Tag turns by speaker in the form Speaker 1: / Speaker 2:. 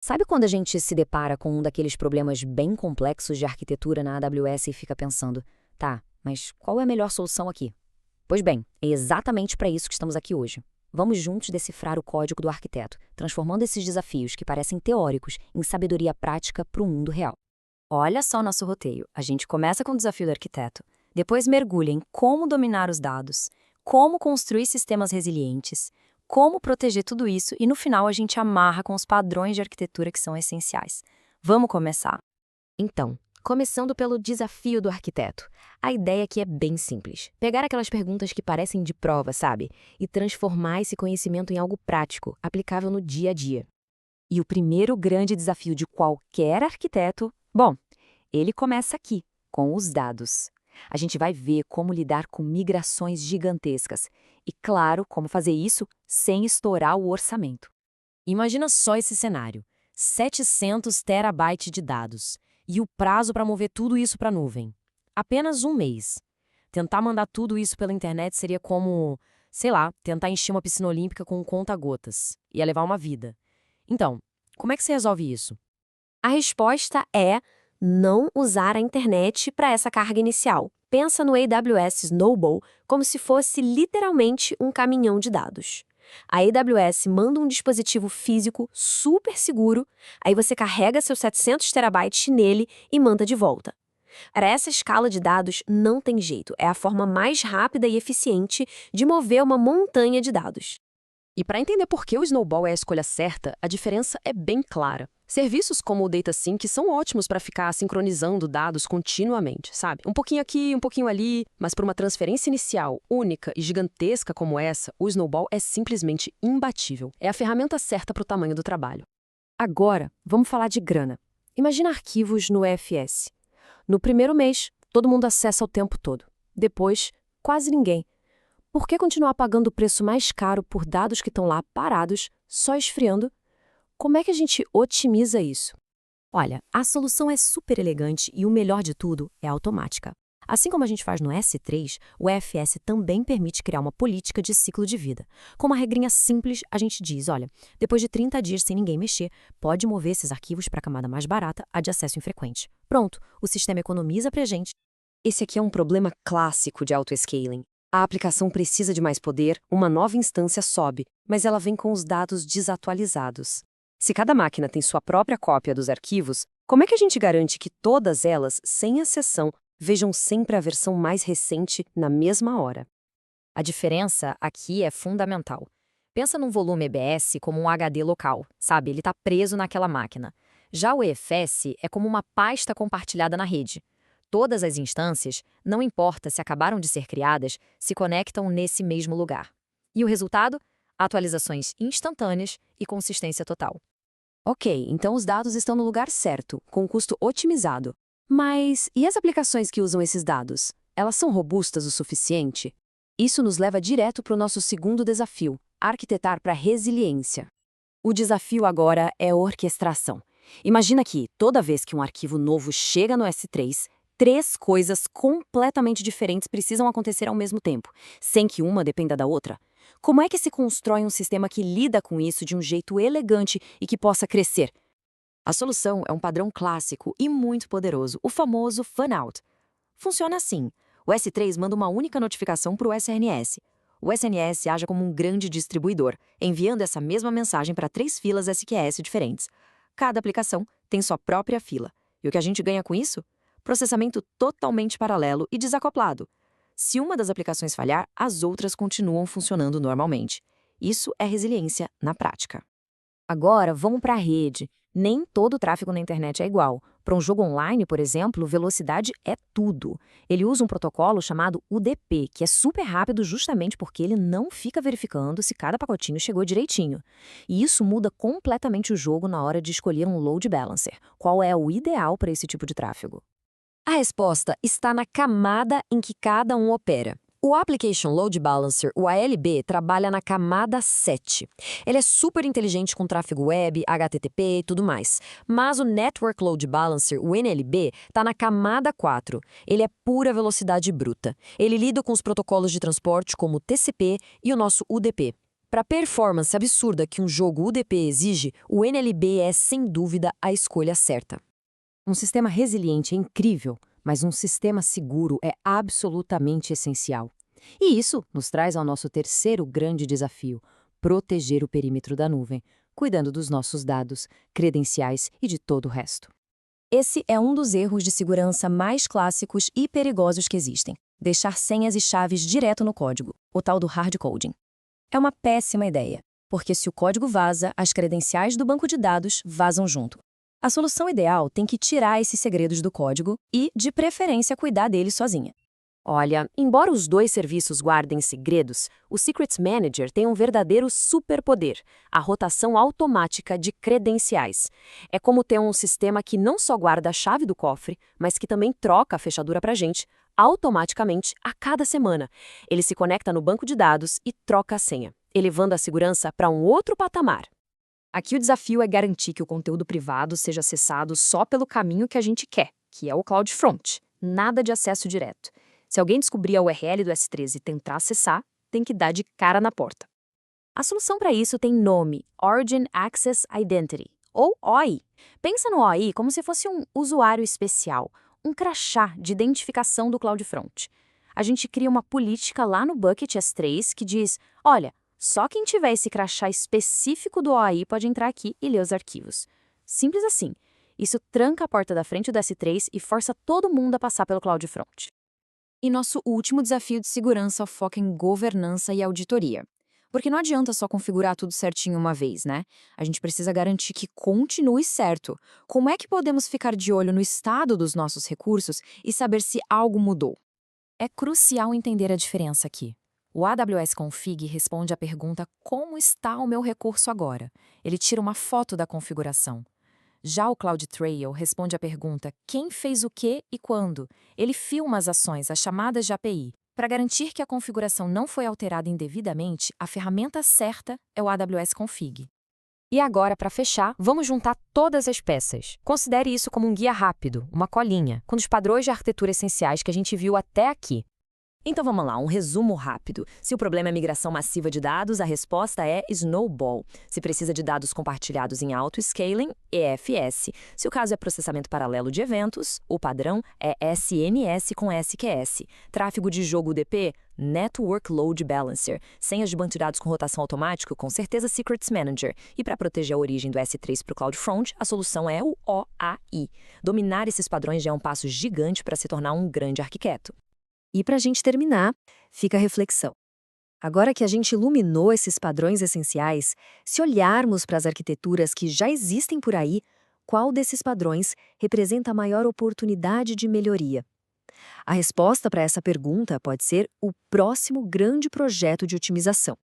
Speaker 1: Sabe quando a gente se depara com um daqueles problemas bem complexos de arquitetura na AWS e fica pensando, tá, mas qual é a melhor solução aqui? Pois bem, é exatamente para isso que estamos aqui hoje. Vamos juntos decifrar o código do arquiteto, transformando esses desafios que parecem teóricos em sabedoria prática para o mundo real.
Speaker 2: Olha só nosso roteiro. A gente começa com o desafio do arquiteto, depois mergulha em como dominar os dados, como construir sistemas resilientes, como proteger tudo isso e no final a gente amarra com os padrões de arquitetura que são essenciais. Vamos começar.
Speaker 3: Então, começando pelo desafio do arquiteto. A ideia aqui é bem simples. Pegar aquelas perguntas que parecem de prova, sabe? E transformar esse conhecimento em algo prático, aplicável no dia a dia.
Speaker 2: E o primeiro grande desafio de qualquer arquiteto, bom, ele começa aqui, com os dados. A gente vai ver como lidar com migrações gigantescas e, claro, como fazer isso sem estourar o orçamento.
Speaker 4: Imagina só esse cenário: 700 terabytes de dados e o prazo para mover tudo isso para a nuvem. Apenas um mês. Tentar mandar tudo isso pela internet seria como, sei lá, tentar encher uma piscina olímpica com um conta-gotas. Ia levar uma vida. Então, como é que você resolve isso?
Speaker 3: A resposta é não usar a internet para essa carga inicial. Pensa no AWS Snowball como se fosse literalmente um caminhão de dados. A AWS manda um dispositivo físico super seguro, aí você carrega seus 700 terabytes nele e manda de volta. Para essa escala de dados, não tem jeito. É a forma mais rápida e eficiente de mover uma montanha de dados.
Speaker 5: E para entender por que o Snowball é a escolha certa, a diferença é bem clara. Serviços como o DataSync são ótimos para ficar sincronizando dados continuamente, sabe? Um pouquinho aqui, um pouquinho ali, mas para uma transferência inicial única e gigantesca como essa, o Snowball é simplesmente imbatível. É a ferramenta certa para o tamanho do trabalho.
Speaker 2: Agora, vamos falar de grana. Imagina arquivos no EFS. No primeiro mês, todo mundo acessa o tempo todo. Depois, quase ninguém. Por que continuar pagando o preço mais caro por dados que estão lá parados, só esfriando? Como é que a gente otimiza isso?
Speaker 6: Olha, a solução é super elegante e o melhor de tudo é automática. Assim como a gente faz no S3, o EFS também permite criar uma política de ciclo de vida. Com uma regrinha simples, a gente diz, olha, depois de 30 dias sem ninguém mexer, pode mover esses arquivos para a camada mais barata, a de acesso infrequente. Pronto, o sistema economiza para a gente.
Speaker 1: Esse aqui é um problema clássico de auto-scaling. A aplicação precisa de mais poder, uma nova instância sobe, mas ela vem com os dados desatualizados. Se cada máquina tem sua própria cópia dos arquivos, como é que a gente garante que todas elas, sem exceção, vejam sempre a versão mais recente na mesma hora?
Speaker 2: A diferença aqui é fundamental. Pensa num volume EBS como um HD local, sabe? Ele está preso naquela máquina. Já o EFS é como uma pasta compartilhada na rede. Todas as instâncias, não importa se acabaram de ser criadas, se conectam nesse mesmo lugar. E o resultado? Atualizações instantâneas e consistência total.
Speaker 1: Ok, então os dados estão no lugar certo, com custo otimizado. Mas e as aplicações que usam esses dados? Elas são robustas o suficiente? Isso nos leva direto para o nosso segundo desafio, arquitetar para resiliência. O desafio agora é orquestração. Imagina que, toda vez que um arquivo novo chega no S3, 3 coisas completamente diferentes precisam acontecer ao mesmo tempo, sem que uma dependa da outra. Como é que se constrói um sistema que lida com isso de um jeito elegante e que possa crescer? A solução é um padrão clássico e muito poderoso, o famoso fan-out. Funciona assim. O S3 manda uma única notificação para o SNS. O SNS age como um grande distribuidor, enviando essa mesma mensagem para 3 filas SQS diferentes. Cada aplicação tem sua própria fila. E o que a gente ganha com isso? Processamento totalmente paralelo e desacoplado. Se uma das aplicações falhar, as outras continuam funcionando normalmente. Isso é resiliência na prática.
Speaker 2: Agora, vamos para a rede. Nem todo o tráfego na internet é igual. Para um jogo online, por exemplo, velocidade é tudo. Ele usa um protocolo chamado UDP, que é super rápido justamente porque ele não fica verificando se cada pacotinho chegou direitinho. E isso muda completamente o jogo na hora de escolher um load balancer. Qual é o ideal para esse tipo de tráfego?
Speaker 3: A resposta está na camada em que cada um opera. O Application Load Balancer, o ALB, trabalha na camada 7. Ele é super inteligente com tráfego web, HTTP e tudo mais. Mas o Network Load Balancer, o NLB, está na camada 4. Ele é pura velocidade bruta. Ele lida com os protocolos de transporte como o TCP e o nosso UDP.
Speaker 6: Para a performance absurda que um jogo UDP exige, o NLB é, sem dúvida, a escolha certa. Um sistema resiliente é incrível, mas um sistema seguro é absolutamente essencial. E isso nos traz ao nosso terceiro grande desafio: proteger o perímetro da nuvem, cuidando dos nossos dados, credenciais e de todo o resto.
Speaker 3: Esse é um dos erros de segurança mais clássicos e perigosos que existem: deixar senhas e chaves direto no código, o tal do hard coding. É uma péssima ideia, porque se o código vaza, as credenciais do banco de dados vazam junto. A solução ideal tem que tirar esses segredos do código e, de preferência, cuidar deles sozinha.
Speaker 6: Olha, embora os dois serviços guardem segredos, o Secrets Manager tem um verdadeiro superpoder: a rotação automática de credenciais. É como ter um sistema que não só guarda a chave do cofre, mas que também troca a fechadura pra gente, automaticamente, a cada semana. Ele se conecta no banco de dados e troca a senha, elevando a segurança para um outro patamar.
Speaker 2: Aqui o desafio é garantir que o conteúdo privado seja acessado só pelo caminho que a gente quer, que é o CloudFront. Nada de acesso direto. Se alguém descobrir a URL do S3 e tentar acessar, tem que dar de cara na porta. A solução para isso tem nome: Origin Access Identity, ou OI. Pensa no OI como se fosse um usuário especial, um crachá de identificação do CloudFront. A gente cria uma política lá no bucket S3 que diz: olha, só quem tiver esse crachá específico do OI pode entrar aqui e ler os arquivos. Simples assim. Isso tranca a porta da frente do S3 e força todo mundo a passar pelo CloudFront. E nosso último desafio de segurança foca em governança e auditoria. Porque não adianta só configurar tudo certinho uma vez, né? A gente precisa garantir que continue certo. Como é que podemos ficar de olho no estado dos nossos recursos e saber se algo mudou? É crucial entender a diferença aqui. O AWS Config responde à pergunta: como está o meu recurso agora? Ele tira uma foto da configuração. Já o CloudTrail responde à pergunta: quem fez o quê e quando? Ele filma as ações, as chamadas de API. Para garantir que a configuração não foi alterada indevidamente, a ferramenta certa é o AWS Config.
Speaker 6: E agora, para fechar, vamos juntar todas as peças. Considere isso como um guia rápido, uma colinha, com os padrões de arquitetura essenciais que a gente viu até aqui.
Speaker 4: Então vamos lá, um resumo rápido. Se o problema é migração massiva de dados, a resposta é Snowball. Se precisa de dados compartilhados em auto-scaling, EFS. Se o caso é processamento paralelo de eventos, o padrão é SMS com SQS. Tráfego de jogo UDP, Network Load Balancer. Senhas de banco de dados com rotação automática, com certeza Secrets Manager. E para proteger a origem do S3 para o CloudFront, a solução é o OAI. Dominar esses padrões já é um passo gigante para se tornar um grande arquiteto.
Speaker 3: E para a gente terminar, fica a reflexão. Agora que a gente iluminou esses padrões essenciais, se olharmos para as arquiteturas que já existem por aí, qual desses padrões representa a maior oportunidade de melhoria? A resposta para essa pergunta pode ser o próximo grande projeto de otimização.